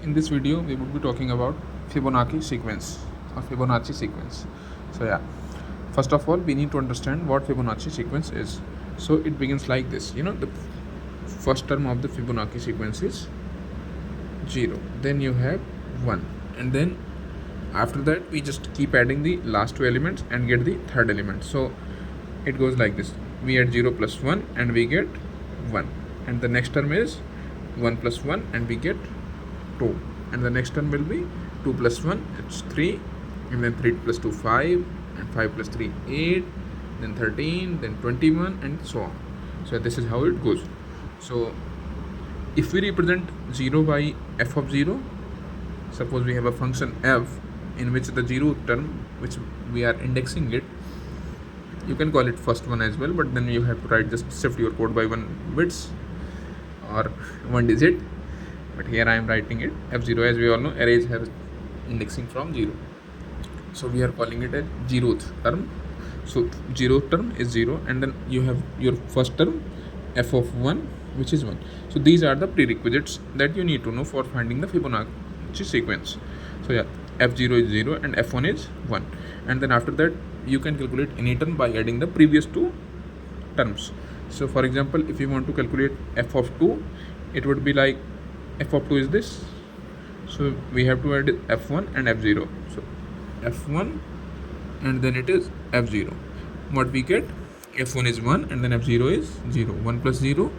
in this video we would be talking about Fibonacci sequence or Fibonacci sequence. So yeah, first of all we need to understand what Fibonacci sequence is. So it begins like this. The first term of the Fibonacci sequence is 0, then you have 1, and then after that we just keep adding the last two elements and get the third element. So it goes like this: we add 0 plus 1 and we get 1, and the next term is 1 plus 1 and we get 2, and the next term will be 2 plus 1, it's 3, and then 3 plus 2 5, and 5 plus 3 8, then 13, then 21, and so on. So this is how it goes. So if we represent 0 by f of 0, suppose we have a function f in which the 0 term which we are indexing it, you can call it first one as well, but then you have to write, just shift your code by 1 bits or 1 digit, but here I am writing it f0. As we all know, arrays have indexing from 0, so we are calling it a 0th term. So 0th term is 0, and then you have your first term f of 1, which is 1. So these are the prerequisites that you need to know for finding the Fibonacci sequence. So yeah, f0 is 0 and f1 is 1, and then after that you can calculate any term by adding the previous two terms. So for example, if you want to calculate f of 2, it would be like f of 2 is this, so we have to add f1 and f0. So f1 and then it is f0. What we get, f1 is 1 and then f0 is 0. 1 plus 0,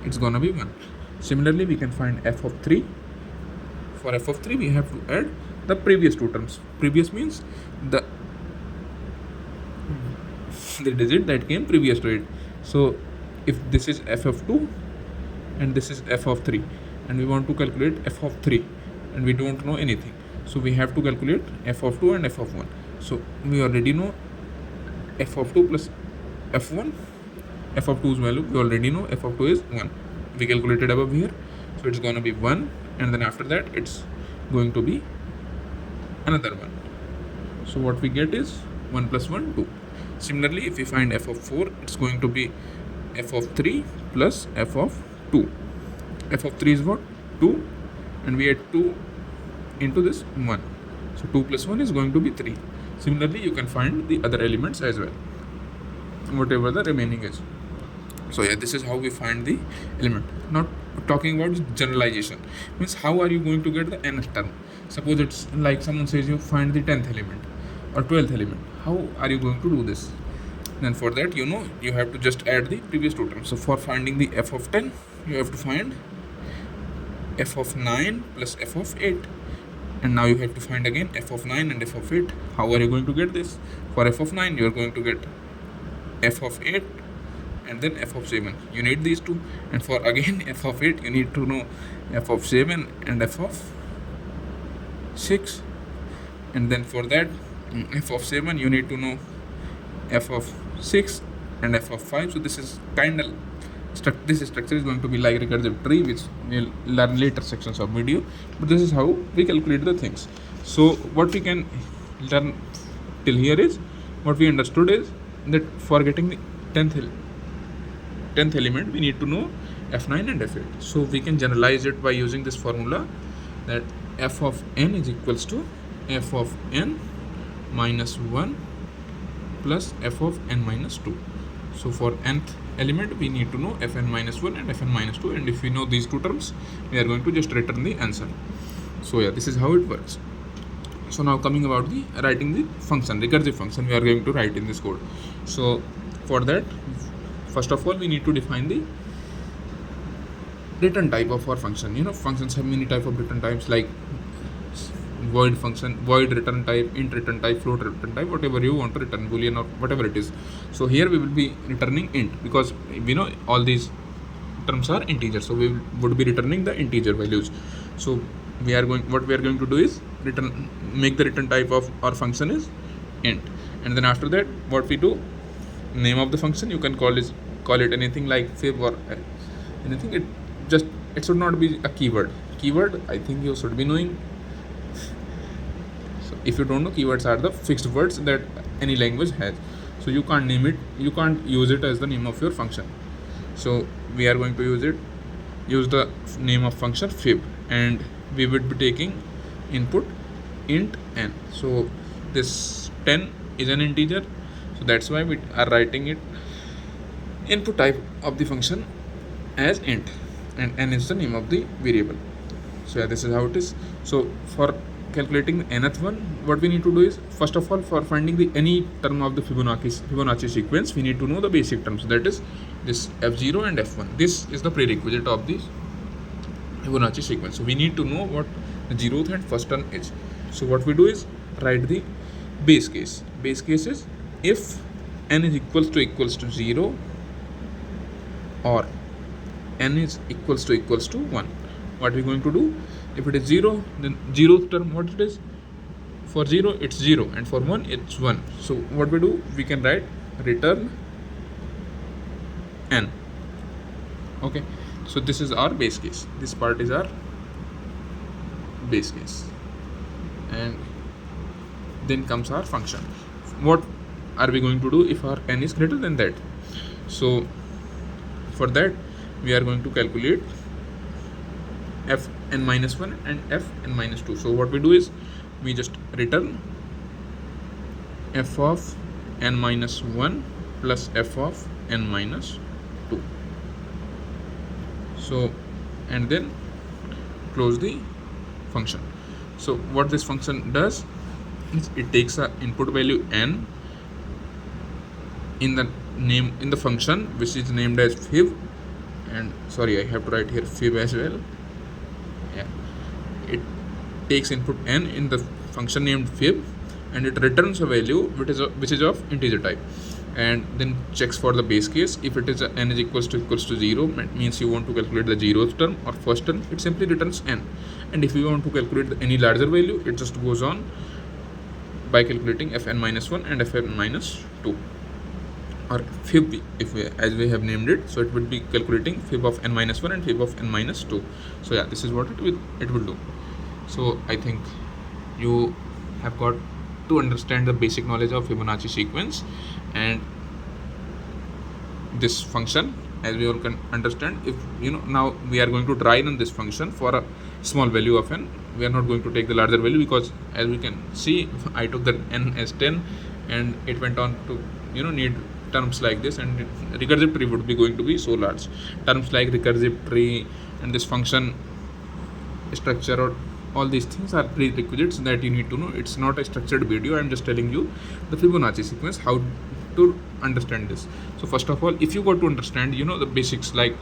it's gonna be 1. Similarly, we can find f of 3. For f of 3 we have to add the previous two terms. Previous means the digit that came previous to it. So if this is f of 2 and this is f of 3, and we want to calculate f of 3 and we don't know anything, so we have to calculate f of 2 and f of 1. So we already know f of 2 plus f1. F of 2's value we already know, f of 2 is 1. We calculated above here, so it's going to be 1, and then after that it's going to be another 1. So what we get is 1 plus 1, 2. Similarly, if we find f of 4, it's going to be f of 3 plus f of 2. F of 3 is what? 2, and we add 2 into this 1. So 2 plus 1 is going to be 3. Similarly, you can find the other elements as well, whatever the remaining is. So yeah, this is how we find the element. Now talking about generalization, means how are you going to get the nth term? Suppose it's like someone says you find the 10th element or 12th element. How are you going to do this? Then for that, you have to just add the previous two terms. So for finding the f of 10, you have to find f of 9 plus f of 8, and now you have to find again f of 9 and f of 8. How are you going to get this? For f of 9 you are going to get f of 8 and then f of 7. You need these two, and for again f of 8 you need to know f of 7 and f of 6, and then for that f of 7 you need to know f of 6 and f of 5. So this is this structure is going to be like recursive tree, which we'll learn later sections of video, but this is how we calculate the things. So what we can learn till here is, what we understood is that for getting the 10th element we need to know f9 and f8. So we can generalize it by using this formula, that f of n is equals to f of n minus 1 plus f of n minus 2. So for nth element we need to know fn minus 1 and fn minus 2, and if we know these two terms we are going to just return the answer. So yeah, this is how it works. So now coming about the writing the function, recursive function we are going to write in this code. So for that, first of all we need to define the return type of our function. Functions have many type of return types, like void function, void return type, int return type, float return type, whatever you want to return, boolean or whatever it is. So here we will be returning int, because we know all these terms are integers, so we would be returning the integer values. So what we are going to do is make the return type of our function is int, and then after that what we do, name of the function you can call it anything like fib or anything. It should not be a keyword. I think you should be knowing. So if you don't know, keywords are the fixed words that any language has, so you can't name it, you can't use it as the name of your function. So we are going to use the name of function fib, and we would be taking input int n. So this 10 is an integer, so that's why we are writing it input type of the function as int, and n is the name of the variable. So yeah, this is how it is. So for calculating the nth one, what we need to do is, first of all, for finding the any term of the Fibonacci sequence, we need to know the basic terms, that is this f0 and f1. This is the prerequisite of the Fibonacci sequence. So we need to know what the 0th and first term is. So what we do is write the base case. Base case is if n is equals to 0 or n is equals to 1. What are we going to do? If it is 0, then 0th term, what it is? For 0 it's 0, and for 1 it's 1. So what we do, we can write return n. Okay, so this is our base case. This part is our base case, and then comes our function. What are we going to do if our n is greater than that? So for that, we are going to calculate fn minus 1 and fn minus 2. So what we do is, we just return f of n minus 1 plus f of n minus 2. So, and then close the function. So what this function does is, it takes a input value n in the function which is named as fib, and sorry, I have to write here fib as well. Yeah, it takes input n in the function named fib, and it returns a value which is of integer type, and then checks for the base case. If it is n is equals to 0, it means you want to calculate the 0th term or first term, it simply returns n. And if you want to calculate any larger value, it just goes on by calculating fn minus 1 and fn minus 2, or fib as we have named it. So it would be calculating fib of n minus 1 and fib of n minus 2. So yeah, this is what it will do. So I think you have got to understand the basic knowledge of Fibonacci sequence and this function. As we all can understand, if now we are going to try run this function for a small value of n. We are not going to take the larger value, because as we can see, I took the n as 10, and it went on to need terms like this, and recursive tree would be going to be so large. Terms like recursive tree and this function structure, or all these things are prerequisites that you need to know. It's not a structured video. I'm just telling you the Fibonacci sequence, how to understand this. So first of all, if you got to understand the basics, like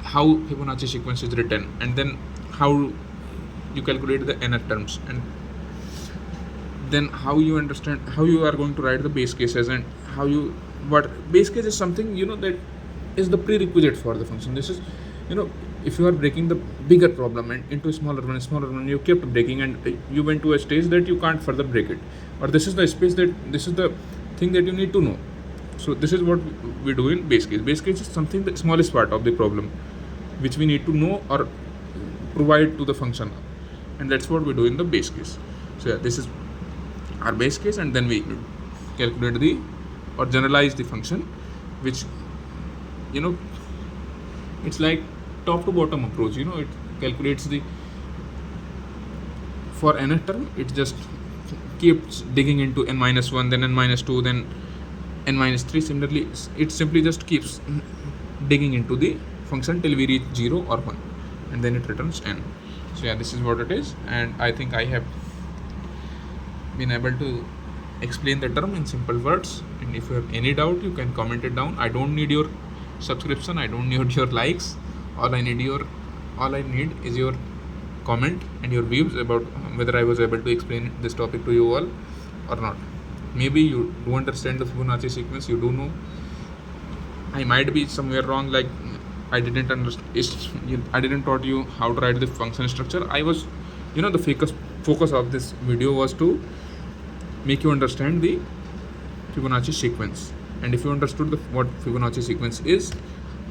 how Fibonacci sequence is written, and then how you calculate the nth terms, and then how you understand how you are going to write the base cases, and what base case is something that is the prerequisite for the function. This is if you are breaking the bigger problem and into smaller one, you kept breaking, and you went to a stage that you can't further break it, or this is the thing that you need to know. So this is what we do in base case. Base case is something, the smallest part of the problem, which we need to know or provide to the function, and that's what we do in the base case. So yeah, this is our base case, and then we calculate or generalize the function, which it's like top to bottom approach. It calculates for nth term, it just keeps digging into n minus 1, then n minus 2, then n minus 3. Similarly, it simply just keeps digging into the function till we reach 0 or 1, and then it returns n. So yeah, this is what it is, and I think I have been able to explain the term in simple words. And if you have any doubt, you can comment it down. I don't need your subscription, I don't need your likes. All I need is your comment and your views about whether I was able to explain this topic to you all or not. Maybe you do understand the Fibonacci sequence, you do know. I might be somewhere wrong, like I didn't understand. I didn't taught you how to write the function structure. I was, the focus of this video was to make you understand the Fibonacci sequence. And if you understood what Fibonacci sequence is,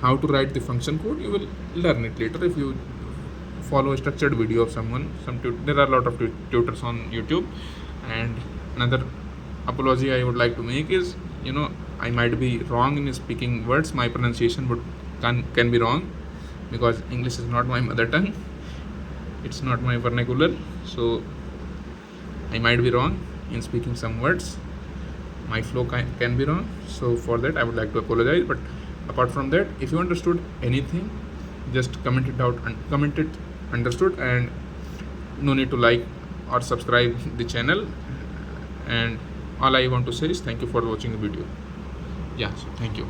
how to write the function code, you will learn it later if you follow a structured video of someone. There are a lot of tutors on YouTube. And another apology I would like to make is, I might be wrong in speaking words. My pronunciation can be wrong, because English is not my mother tongue. It's not my vernacular, so I might be wrong in speaking some words. My flow can be wrong, so for that I would like to apologize. But apart from that, if you understood anything, just comment it out and comment it understood, and no need to like or subscribe the channel. And all I want to say is thank you for watching the video. Yeah, so thank you.